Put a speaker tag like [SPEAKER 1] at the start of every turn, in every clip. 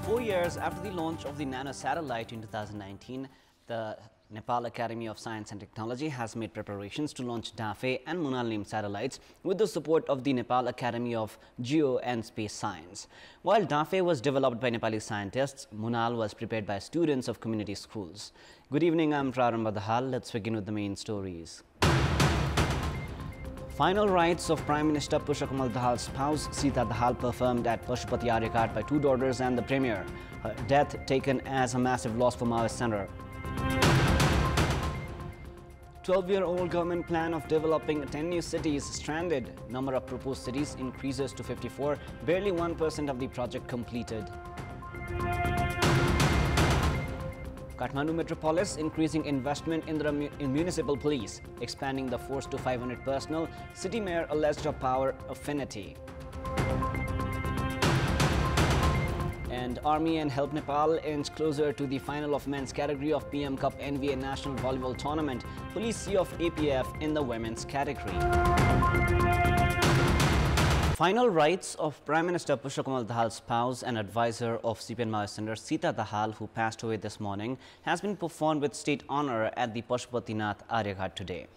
[SPEAKER 1] 4 years after the launch of the Nano satellite in 2019, the Nepal Academy of Science and Technology has made preparations to launch DAFE and Munal named satellites with the support of the Nepal Academy of Geo and Space Science. While DAFE was developed by Nepali scientists, Munal was prepared by students of community schools. Good evening, I'm Sita Dahal. Let's begin with the main stories. Final rites of Prime Minister Pushpa Dahal's spouse Sita Dahal performed at Pashupati Aryaghat by two daughters and the Premier. Her death taken as a massive loss for Maoist Center. 12-year-old government plan of developing 10 new cities stranded. Number of proposed cities increases to 54, barely 1% of the project completed. Kathmandu Metropolis increasing investment in the municipal police, expanding the force to 500 personnel. City mayor alleged of power affinity. And Army and Help Nepal inch closer to the final of men's category of PM Cup NVA National Volleyball Tournament. Police see of APF in the women's category. Final rites of Prime Minister Pushpa Dahal's spouse and advisor of CPN Maoist Center Sita Dahal, who passed away this morning, has been performed with state honor at the Pashupatinath Aryaghat today.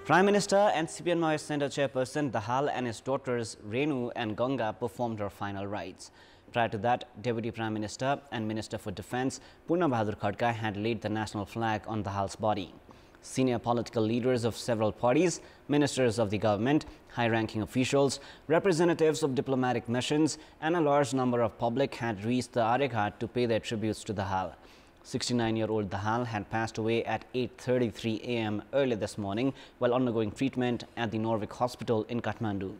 [SPEAKER 1] Prime Minister and CPN Maoist Center chairperson Dahal and his daughters Renu and Ganga performed her final rites. Prior to that, Deputy Prime Minister and Minister for Defence Purna Bahadur Khadka had laid the national flag on Dahal's body. Senior political leaders of several parties, ministers of the government, high-ranking officials, representatives of diplomatic missions and a large number of public had reached the Aryaghat to pay their tributes to Dahal. 69-year-old Dahal had passed away at 8:33 a.m. early this morning while undergoing treatment at the Norvik Hospital in Kathmandu.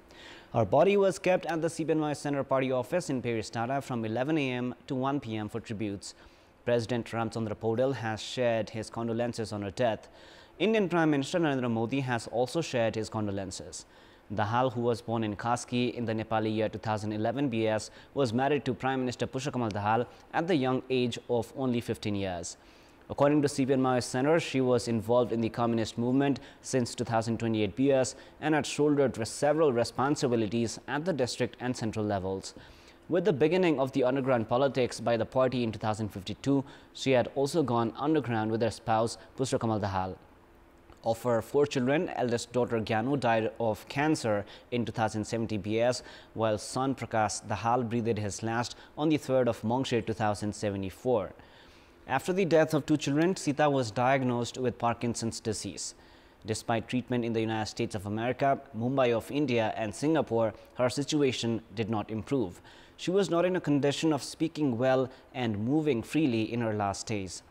[SPEAKER 1] Her body was kept at the CPN Maoist Center party office in Peristada from 11 a.m. to 1 p.m. for tributes. President Ramchandra Podal has shared his condolences on her death. Indian Prime Minister Narendra Modi has also shared his condolences. Dahal, who was born in Kaski in the Nepali year 2011 BS, was married to Prime Minister Pushpa Dahal at the young age of only 15 years. According to CPN Maoist Center, she was involved in the communist movement since 2028 BS and had shouldered several responsibilities at the district and central levels. With the beginning of the underground politics by the party in 2052, she had also gone underground with her spouse Pushpa Dahal. Of her 4 children, eldest daughter Gyanu died of cancer in 2070 BS, while son Prakash Dahal breathed his last on the 3rd of Mongshir 2074. After the death of 2 children, Sita was diagnosed with Parkinson's disease. Despite treatment in the United States of America, Mumbai of India and Singapore, her situation did not improve. She was not in a condition of speaking well and moving freely in her last days.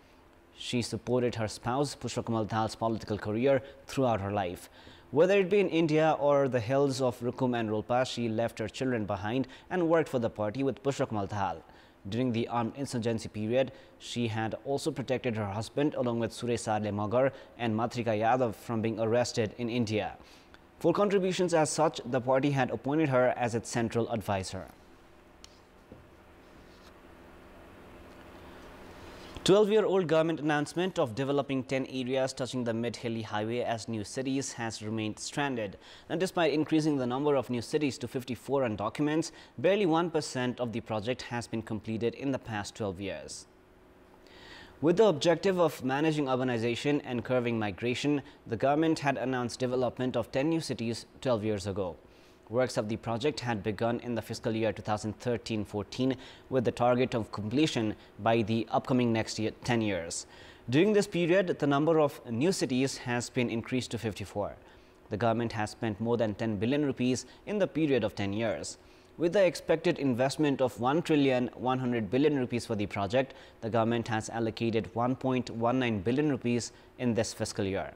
[SPEAKER 1] She supported her spouse Pushpa Dahal's political career throughout her life. Whether it be in India or the hills of Rukum and Rolpa, she left her children behind and worked for the party with Pushpa Dahal. During the armed insurgency period, she had also protected her husband along with Suresarle Magar and Matrika Yadav from being arrested in India. For contributions as such, the party had appointed her as its central advisor. 12-year-old government announcement of developing 10 areas touching the Mid-Hilly Highway as new cities has remained stranded. And despite increasing the number of new cities to 54 on documents, barely 1% of the project has been completed in the past 12 years. With the objective of managing urbanization and curbing migration, the government had announced development of 10 new cities 12 years ago. Works of the project had begun in the fiscal year 2013-14 with the target of completion by the upcoming next year, 10 years. During this period, the number of new cities has been increased to 54. The government has spent more than 10 billion rupees in the period of 10 years. With the expected investment of 1,100 billion rupees for the project, the government has allocated 1.19 billion rupees in this fiscal year.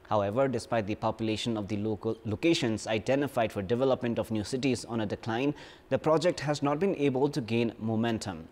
[SPEAKER 1] However, despite the population of the local locations identified for development of new cities on a decline, the project has not been able to gain momentum.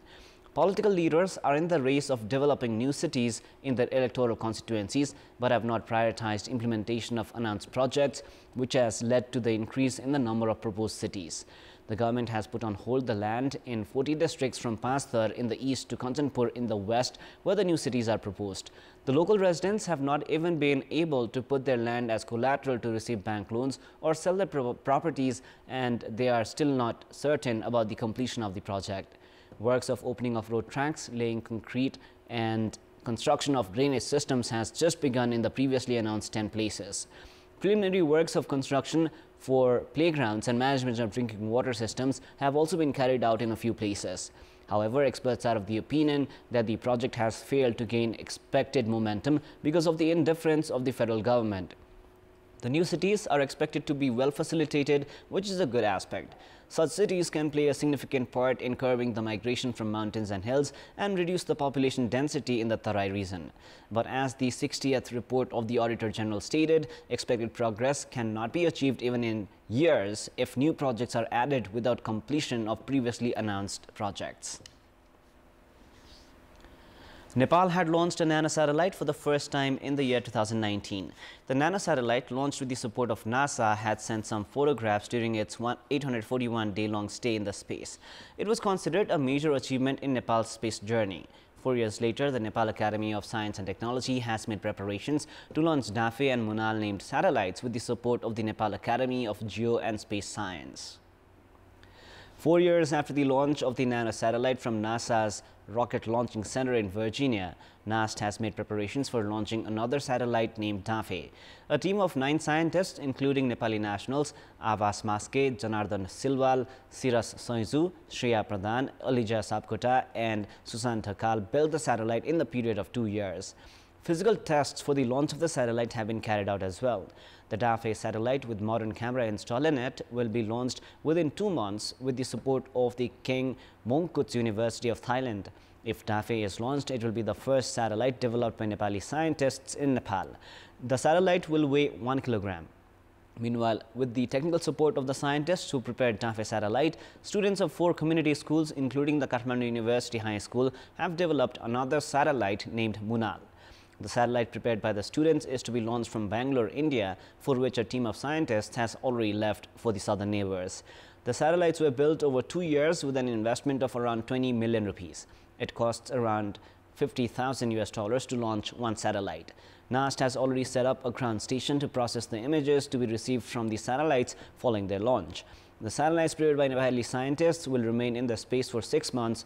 [SPEAKER 1] Political leaders are in the race of developing new cities in their electoral constituencies, but have not prioritized implementation of announced projects, which has led to the increase in the number of proposed cities. The government has put on hold the land in 40 districts from Pasthar in the east to Kantipur in the west, where the new cities are proposed. The local residents have not even been able to put their land as collateral to receive bank loans or sell their properties, and they are still not certain about the completion of the project. Works of opening of road tracks, laying concrete and construction of drainage systems has just begun in the previously announced 10 places. Preliminary works of construction for playgrounds and management of drinking water systems have also been carried out in a few places. However, experts are of the opinion that the project has failed to gain expected momentum because of the indifference of the federal government. The new cities are expected to be well facilitated, which is a good aspect. Such cities can play a significant part in curbing the migration from mountains and hills and reduce the population density in the Tarai region. But as the 60th report of the Auditor General stated, expected progress cannot be achieved even in years if new projects are added without completion of previously announced projects. Nepal had launched a nanosatellite for the first time in the year 2019. The nanosatellite, launched with the support of NASA, had sent some photographs during its 841-day-long stay in the space. It was considered a major achievement in Nepal's space journey. 4 years later, the Nepal Academy of Science and Technology has made preparations to launch Dafe and Munal named satellites with the support of the Nepal Academy of Geo and Space Science. 4 years after the launch of the nanosatellite from NASA's Rocket Launching Center in Virginia, NAST has made preparations for launching another satellite named Dafe. A team of 9 scientists, including Nepali nationals Avas Maske, Janardhan Silwal, Siras Soizu, Shreya Pradhan, Alija Sapkota and Susan Thakal, built the satellite in the period of 2 years. Physical tests for the launch of the satellite have been carried out as well. The Dafe satellite, with modern camera installed in it, will be launched within 2 months with the support of the King Mongkut's University of Thailand. If Dafe is launched, it will be the first satellite developed by Nepali scientists in Nepal. The satellite will weigh 1 kilogram. Meanwhile, with the technical support of the scientists who prepared Dafe satellite, students of 4 community schools, including the Kathmandu University High School, have developed another satellite named Munal. The satellite prepared by the students is to be launched from Bangalore, India, for which a team of scientists has already left for the southern neighbors. The satellites were built over 2 years with an investment of around 20 million rupees. It costs around $50,000 to launch one satellite. NAST has already set up a ground station to process the images to be received from the satellites following their launch. The satellites prepared by Nepali scientists will remain in the space for 6 months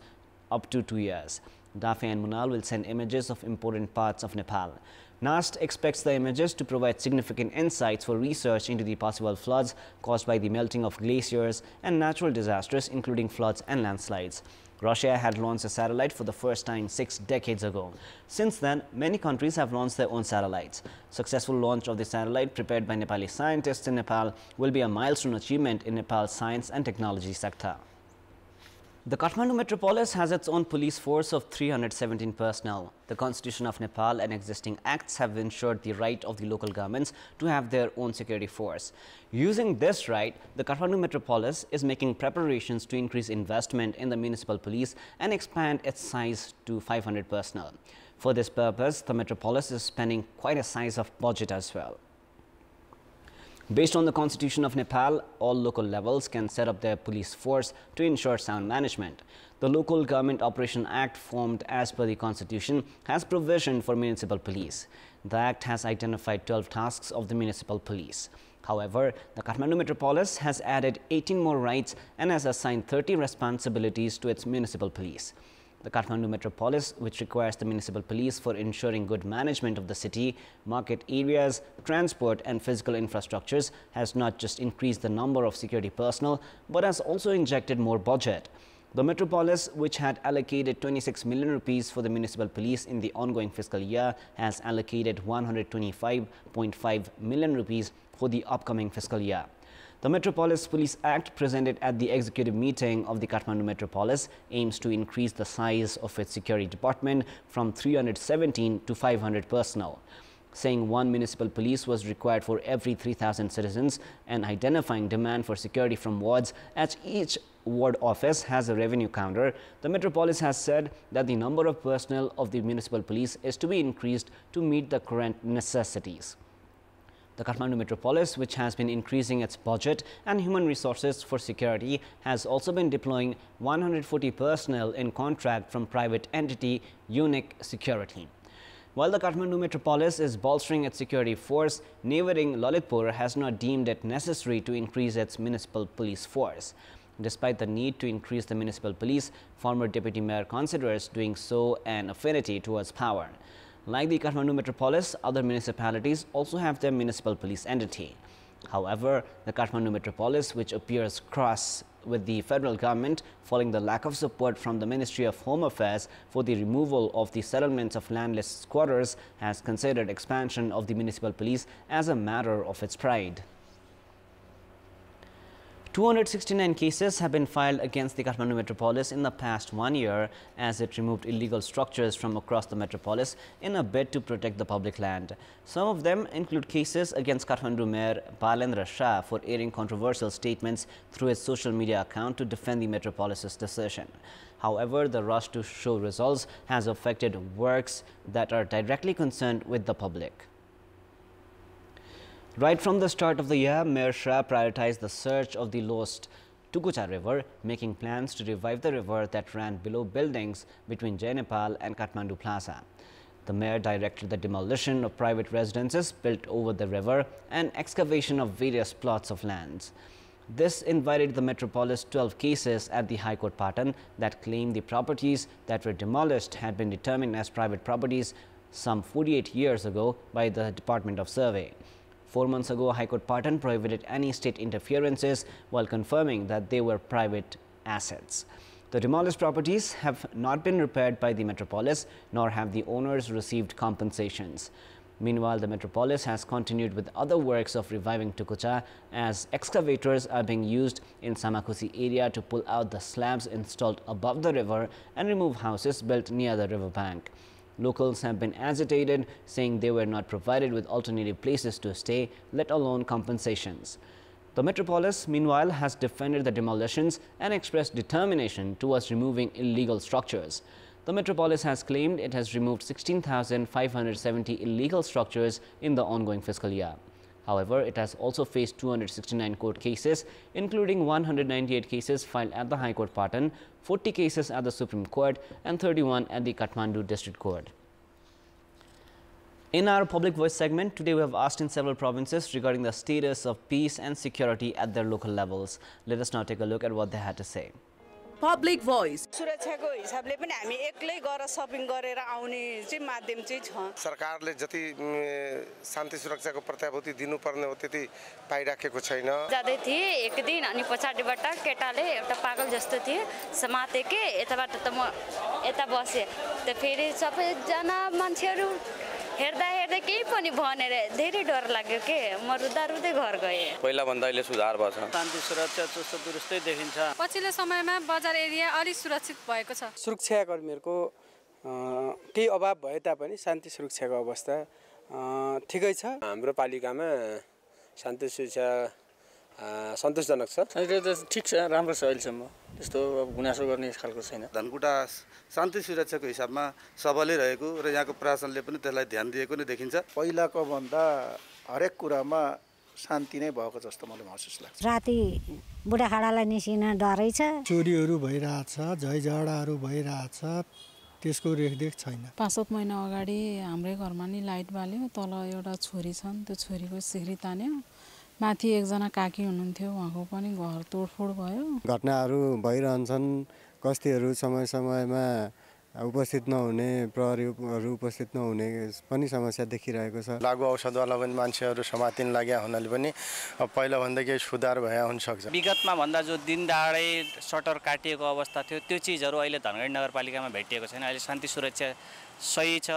[SPEAKER 1] up to 2 years. Dafe and Munal will send images of important parts of Nepal. NAST expects the images to provide significant insights for research into the possible floods caused by the melting of glaciers and natural disasters, including floods and landslides. Russia had launched a satellite for the first time 6 decades ago. Since then, many countries have launched their own satellites. Successful launch of the satellite prepared by Nepali scientists in Nepal will be a milestone achievement in Nepal's science and technology sector. The Kathmandu Metropolis has its own police force of 317 personnel. The Constitution of Nepal and existing acts have ensured the right of the local governments to have their own security force. Using this right, the Kathmandu Metropolis is making preparations to increase investment in the municipal police and expand its size to 500 personnel. For this purpose, the Metropolis is spending quite a size of budget as well. Based on the Constitution of Nepal, all local levels can set up their police force to ensure sound management. The Local Government Operation Act, formed as per the Constitution, has provision for municipal police. The Act has identified 12 tasks of the municipal police. However, the Kathmandu Metropolis has added 18 more rights and has assigned 30 responsibilities to its municipal police. The Kathmandu Metropolis, which requires the municipal police for ensuring good management of the city, market areas, transport and physical infrastructures, has not just increased the number of security personnel, but has also injected more budget. The Metropolis, which had allocated 26 million rupees for the municipal police in the ongoing fiscal year, has allocated 125.5 million rupees for the upcoming fiscal year. The Metropolis Police Act, presented at the executive meeting of the Kathmandu Metropolis, aims to increase the size of its security department from 317 to 500 personnel, saying one municipal police was required for every 3,000 citizens and identifying demand for security from wards as each ward office has a revenue counter. The Metropolis has said that the number of personnel of the municipal police is to be increased to meet the current necessities. The Kathmandu Metropolis, which has been increasing its budget and human resources for security, has also been deploying 140 personnel in contract from private entity Unique Security. While the Kathmandu Metropolis is bolstering its security force, neighboring Lalitpur has not deemed it necessary to increase its municipal police force. Despite the need to increase the municipal police, former Deputy Mayor considers doing so an affinity towards power. Like the Kathmandu Metropolis, other municipalities also have their municipal police entity. However, the Kathmandu Metropolis, which appears cross with the federal government following the lack of support from the Ministry of Home Affairs for the removal of the settlements of landless squatters, has considered expansion of the municipal police as a matter of its pride. 269 cases have been filed against the Kathmandu Metropolis in the past 1 year as it removed illegal structures from across the metropolis in a bid to protect the public land. Some of them include cases against Kathmandu Mayor Balendra Shah for airing controversial statements through his social media account to defend the metropolis's decision. However, the rush to show results has affected works that are directly concerned with the public. Right from the start of the year, Mayor Shah prioritized the search of the lost Tukucha River, making plans to revive the river that ran below buildings between Jai Nepal and Kathmandu Plaza. The mayor directed the demolition of private residences built over the river and excavation of various plots of lands. This invited the metropolis 12 cases at the High Court Patan that claimed the properties that were demolished had been determined as private properties some 48 years ago by the Department of Survey. 4 months ago, High Court Patan prohibited any state interferences while confirming that they were private assets. The demolished properties have not been repaired by the metropolis, nor have the owners received compensations. Meanwhile, the metropolis has continued with other works of reviving Tukucha as excavators are being used in Samakusi area to pull out the slabs installed above the river and remove houses built near the riverbank. Locals have been agitated, saying they were not provided with alternative places to stay, let alone compensations. The metropolis, meanwhile, has defended the demolitions and expressed determination towards removing illegal structures. The metropolis has claimed it has removed 16,570 illegal structures in the ongoing fiscal year. However, it has also faced 269 court cases, including 198 cases filed at the High Court Patan, 40 cases at the Supreme Court, and 31 at the Kathmandu District Court. In our Public Voice segment, today we have asked in several provinces regarding the status of peace and security at their local levels. Let us now take a look at what they had to say.
[SPEAKER 2] Public Voice.
[SPEAKER 3] सुरक्षाको हिसाबले पनि हामी एक्लै गएर shopping गरेर आउने चाहिँ माध्यम चाहिँ छ
[SPEAKER 4] सरकारले जति शान्ति सुरक्षाको प्रत्याभूति दिनुपर्ने हो त्यति पाइराखेको छैन
[SPEAKER 5] जादै थिए एक दिन अनि पछाडीबाट केटाले एउटा पागल जस्तो थिए समाते के यताबाट त म यता बसे त फेरि सबै जना मान्छेहरु हेर्दा हेर्दै केही पनि भनेर धेरै डर लाग्यो के म रुदा रुदै घर गए
[SPEAKER 6] पहिला भन्दा अहिले सुधार भएको छ
[SPEAKER 7] शान्ति सुरक्षा चुस्त दुरुस्तै देखिन्छ
[SPEAKER 8] पछिल्लो समयमा बजार एरिया अलि सुरक्षित भएको छ
[SPEAKER 9] सुरक्षाकर्मीहरुको केही अभाव भए तापनि शान्ति सुरक्षाको अवस्था ठिकै छ हाम्रो पालिकामा शान्ति सुरक्षा सन्तोषजनक छ
[SPEAKER 7] ठीक छ राम्रो छ अहिलेसम्म त्यस्तो गुनासो गर्ने खालको छैन
[SPEAKER 10] धनकुटा शान्ति सुरक्षाको हिसाबमा सबलै रहेको र यहाँको प्रशासनले पनि त्यसलाई ध्यान दिएको नै देखिन्छ
[SPEAKER 11] पहिलाको भन्दा हरेक कुरामा शान्ति नै भएको जस्तो मलाई महसुस लाग्छ
[SPEAKER 12] राति बुढाखाडालाई निस्किन डरै छ
[SPEAKER 13] चोरीहरू भइराछ झैझगडाहरू भइराछ त्यसको रेखदेख छैन
[SPEAKER 14] 5-7 महिना अगाडि हाम्रै घरमा नि लाइट बाल्यो तल एउटा छोरी छन् त्यो छोरीको सिक्री तान्यो माथि एकजना काकी हुनुहुन्थ्यो उहाँको पनि घर तोडफोड भयो
[SPEAKER 15] घटनाहरू भइरहन्छन् कस्तीहरू समय-समयमा उपस्थित नहुने प्रहरीहरू उपस्थित नहुने पनि समस्या देखिरहेको छ
[SPEAKER 4] लागु औषधवाला पनि मान्छेहरू समातिन लाग्या हुनाले पनि पहिला भन्दा केही सुधार भए हुन सक्छ
[SPEAKER 7] विगतमा भन्दा जो दिन दहाडै सटर काटिएको अवस्था थियो त्यो चीजहरू अहिले धनगढी नगरपालिकामा भेटिएको छैन अहिले शान्ति सुरक्षा सही छ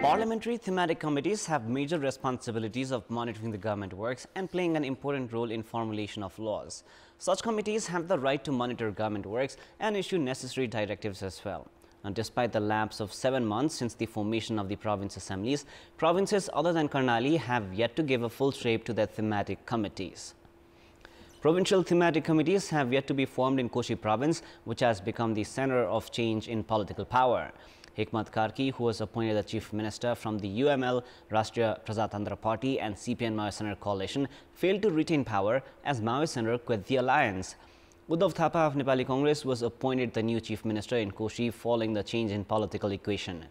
[SPEAKER 1] Parliamentary thematic committees have major responsibilities of monitoring the government works and playing an important role in formulation of laws. Such committees have the right to monitor government works and issue necessary directives as well. And despite the lapse of 7 months since the formation of the province assemblies, provinces other than Karnali have yet to give a full shape to their thematic committees. Provincial thematic committees have yet to be formed in Koshi province, which has become the center of change in political power. Hikmat Karki, who was appointed the Chief Minister from the UML, Rashtriya Prajatantra Party and CPN Maoist Center coalition, failed to retain power as Maoist Center quit the alliance. Uddhav Thapa of Nepali Congress was appointed the new Chief Minister in Koshi following the change in political equation.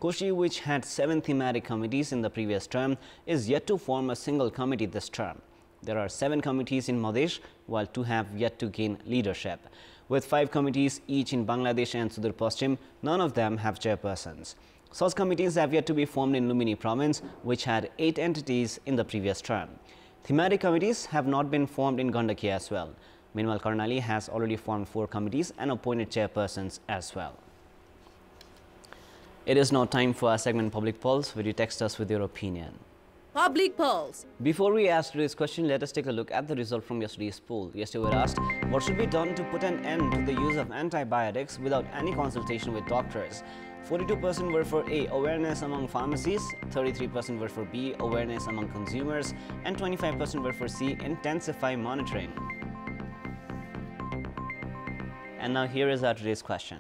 [SPEAKER 1] Koshi, which had 7 thematic committees in the previous term, is yet to form a single committee this term. There are 7 committees in Madhesh, while 2 have yet to gain leadership. With 5 committees each in Bangladesh and Sudur Paschim, none of them have chairpersons. Such committees have yet to be formed in Lumini province, which had 8 entities in the previous term. Thematic committees have not been formed in Gandaki as well. Meanwhile, Karnali has already formed 4 committees and appointed chairpersons as well. It is now time for our segment Public Pulse, where you text us with your opinion.
[SPEAKER 2] Public Pulse.
[SPEAKER 1] Before we ask today's question, let us take a look at the result from yesterday's poll. Yesterday we were asked, what should be done to put an end to the use of antibiotics without any consultation with doctors? 42% were for A, awareness among pharmacies, 33% were for B, awareness among consumers, and 25% were for C, intensify monitoring. And now here is our today's question.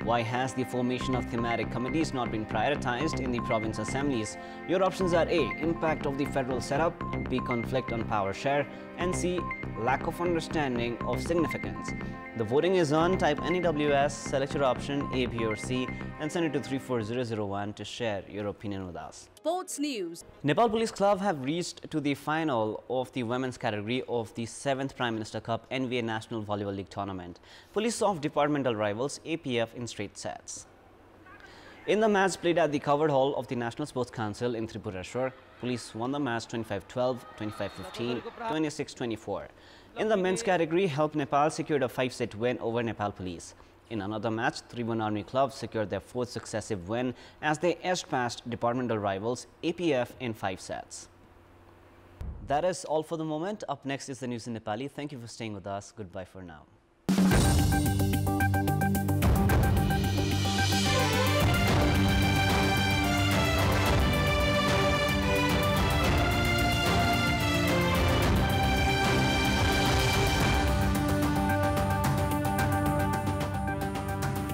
[SPEAKER 1] Why has the formation of thematic committees not been prioritized in the province assemblies? Your options are A, impact of the federal setup, B, conflict on power share, and C, lack of understanding of significance. The voting is on. Type NEWS, select your option A, B or C and send it to 34001 to share your opinion with us.
[SPEAKER 2] Sports News.
[SPEAKER 1] Nepal Police Club have reached to the final of the women's category of the 7th Prime Minister Cup NVA National Volleyball League Tournament. Police off departmental rivals APF in straight sets. In the match played at the covered hall of the National Sports Council in Tripureshwar, Police won the match 25-12, 25-15, 26-24. In the men's category, Help Nepal secured a 5-set win over Nepal Police. In another match, Tribhuvan Army Club secured their 4th successive win as they edged past departmental rivals APF in 5 sets. That is all for the moment. Up next is the news in Nepali. Thank you for staying with us. Goodbye for now.